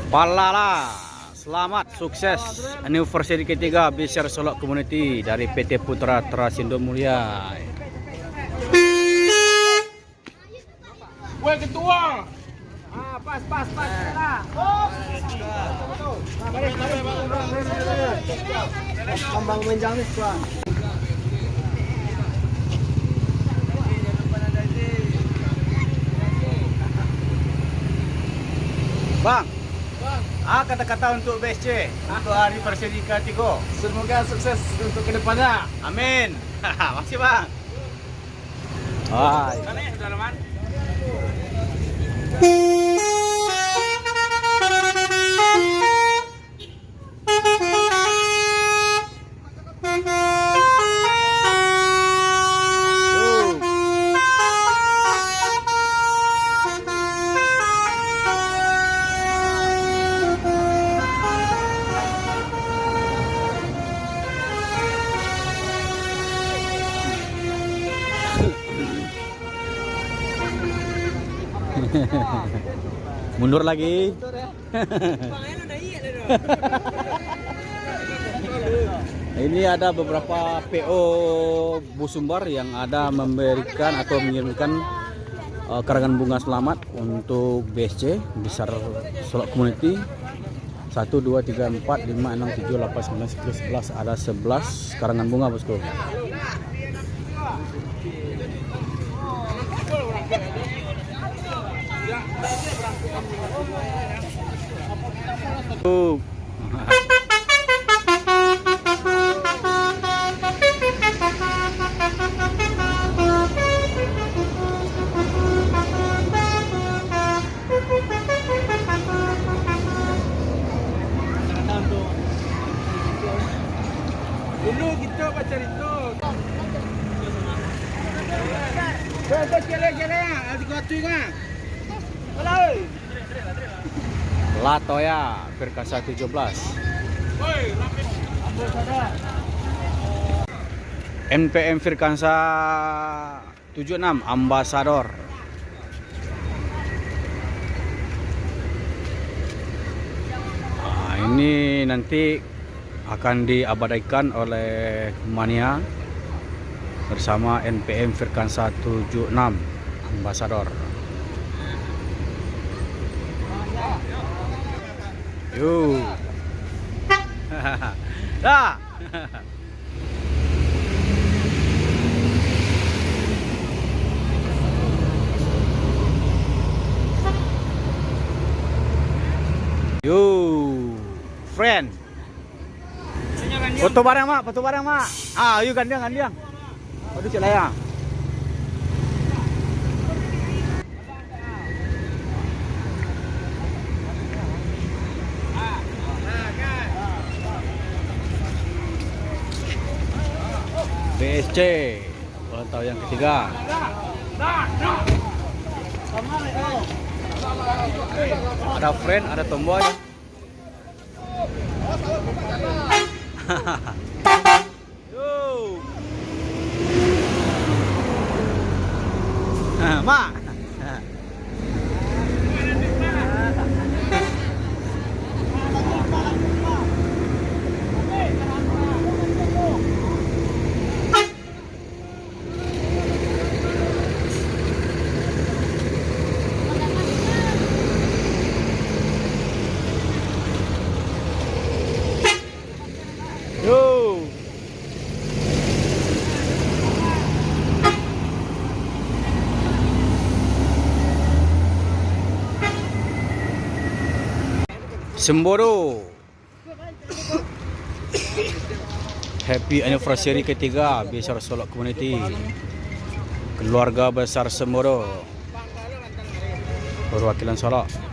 Palala, selamat sukses anniversary ketiga Besar Solok Community dari PT Putra Trasindo Mulia. Woi ketua. Pas. Kambang menjang nih, Bang. Bang, kata-kata untuk BSC untuk anniversary ketiga. Semoga sukses untuk kedepannya. Amin. Makasih Bang. Hai. Sana ya, dalaman. Mundur lagi. Ini ada beberapa PO Busumbar yang ada memberikan atau mengirimkan karangan bunga selamat untuk BSC Besar Solok Community. 1, 2, 3, 4, 5, 6, 7, 8, 9, 10, 11. Ada 11 karangan bunga bosku. Dulu kita baca itu. Kau kele-kele ada kuatunya. Halo. Latoya Firkansa 17. NPM Firkansa 76 Ambasador. Nah, ini nanti akan diabadikan oleh Mania bersama NPM Firkansa 76 Ambasador. Yo. Dah. Yo, friend. Foto bareng mak, yuk gandiang. Aduh celaya. BSC ulang tahun yang ketiga. Ada friend, ada tomboy. Yo. Mak. Yo. Semboro. Happy anniversary ketiga Besar Solok Community. Keluarga besar Semboro. Perwakilan Solok.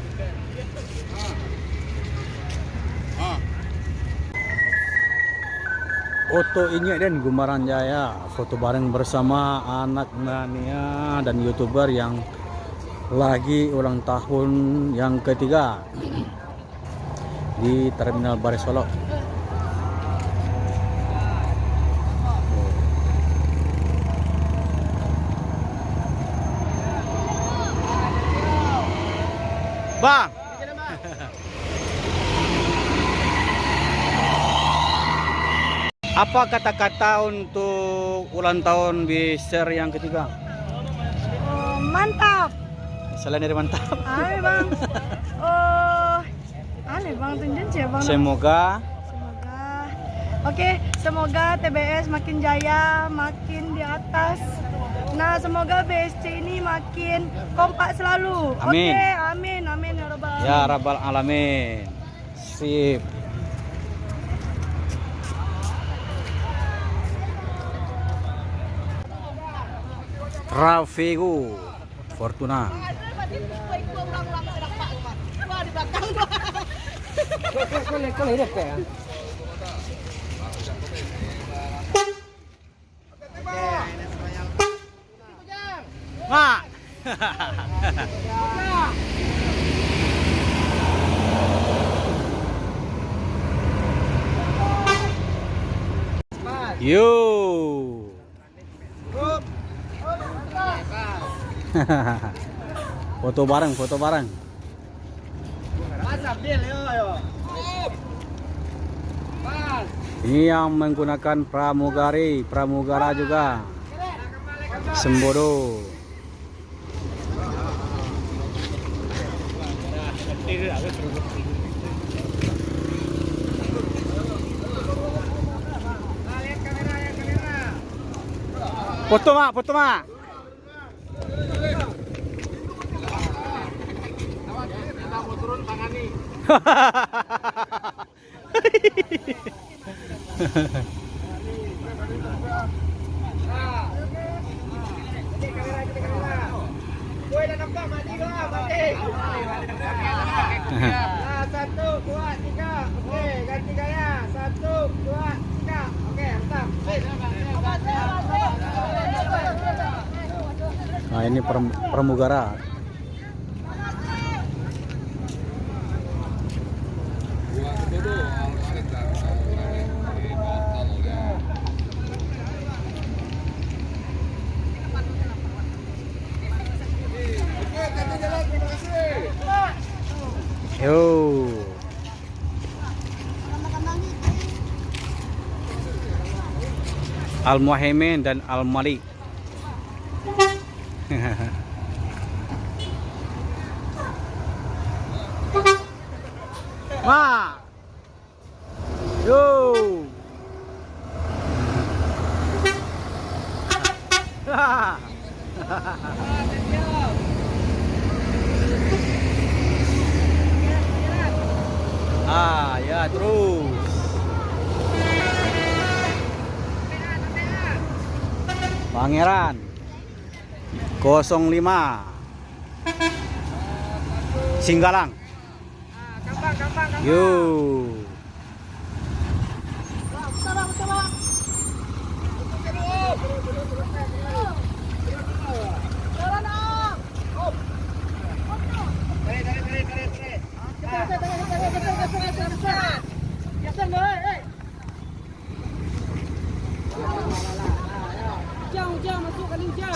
Foto ini dan Gumaran Jaya, foto bareng bersama anak Mania dan YouTuber yang lagi ulang tahun yang ketiga di Terminal Baris Solok. Bang. Apa kata-kata untuk ulang tahun Beser yang ketiga? Oh, mantap. Selain dari mantap. Aneh bang. Oh, aneh bang tunjuk ya bang. Semoga Oke, semoga TBS makin jaya, makin di atas. Nah, semoga BSC ini makin kompak selalu. Amin. Oke, amin, amin ya rabbal alamin. ya Rabbal Alamin. Sip. Rafigo Fortuna. Mak. Yo. Foto bareng, foto bareng. Ini yang menggunakan pramugara juga. Sembodo. Foto mak, foto mak. Satu, dua, tiga. Oke, ganti gaya. Satu, dua, tiga. Oke, mantap. Nah, ini pramugara. Yo. Al-Muhaimin dan Al-Malik. Ma. Yo. Ya terus. Pangeran 05 Singgalang. Yo.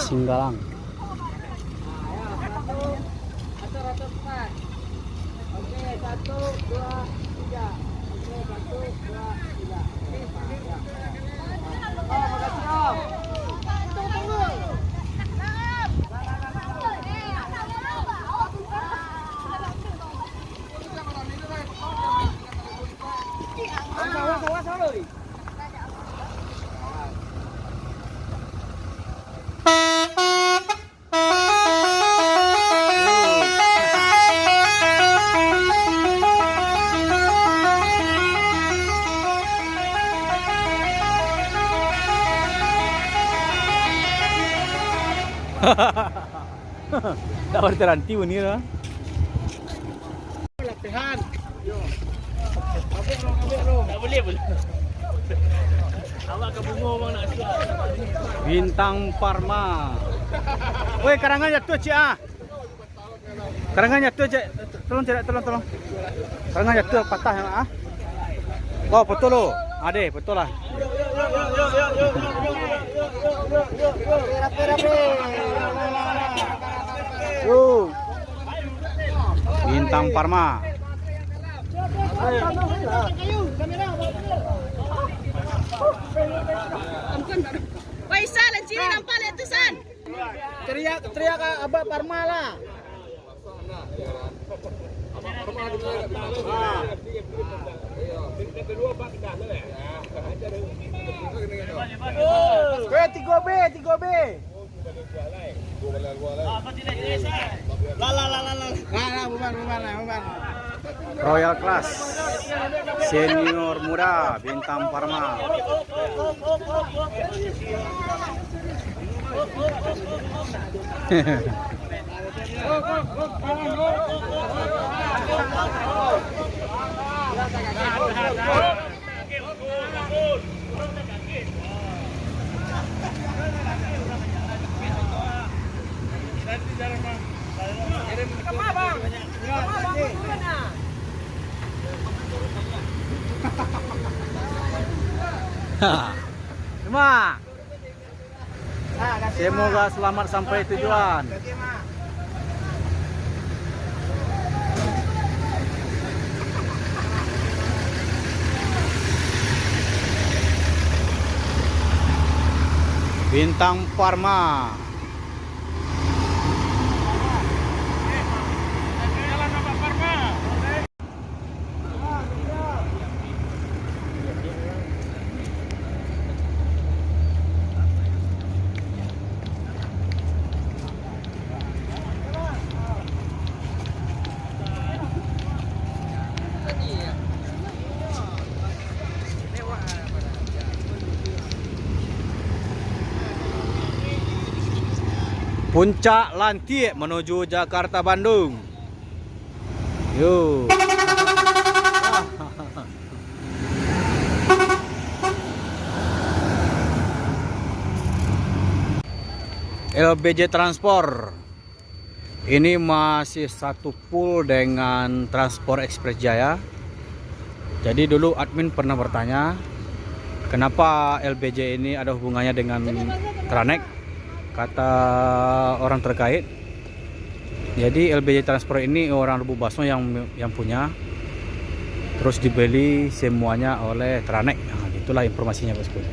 Singgalang. Oke, satu, dua, tiga. Oke, satu, dua, tiga. Oh, makasih om. Tak berteranti ini lah. Latihan. Tak boleh. Awak ke bunga bang nak siap. Bintang Parma. Woi, karangan jatuh cik ah. Karangan jatuh cik. Tolong cik, tolong. Karangan jatuh patah ya ah. Oh, betul lo. Ade, betul lah. Bintang Parma. Kamera. teriak Abah Parma lah. Oke, 3B. Bubar. Royal Class senior muda Bintang Parma. Cuma semoga selamat sampai tujuan. Bintang Parma. Puncak Lantik menuju Jakarta Bandung. Yuk. LBJ Transport ini masih satu pool dengan Transport Express Jaya. Jadi dulu admin pernah bertanya, kenapa LBJ ini ada hubungannya dengan Tranek? Kata orang terkait, jadi LBJ Transport ini orang Lubu Basmo yang punya, terus dibeli semuanya oleh Tranek. Nah, itulah informasinya, bosku.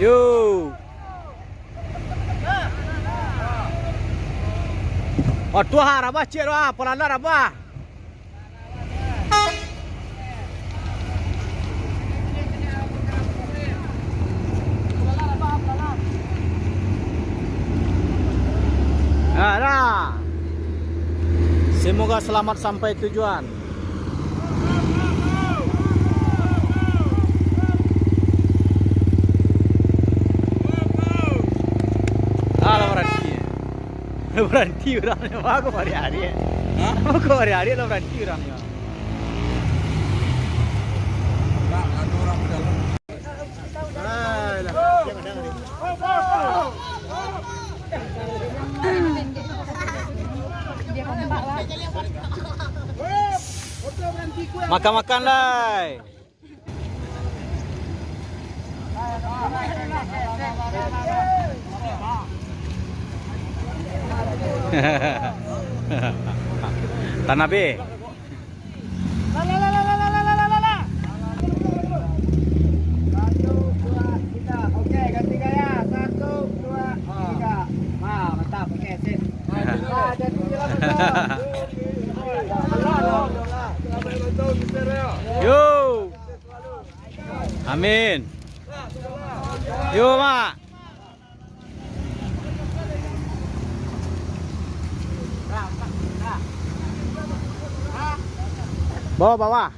Yuk. Oh, tuh harap cek lah, pelan apa? Nah, semoga selamat sampai tujuan. Berhenti orangnya, aku hari-hari. Aku hari-hari lo berhenti orangnya. Makan-makan lah. Tanah B. Oke, ganti gaya. 1, 2, 3. Wah, mantap. Oke, sip. Jadi Yo. Amin. Yo, Mak. Bawa.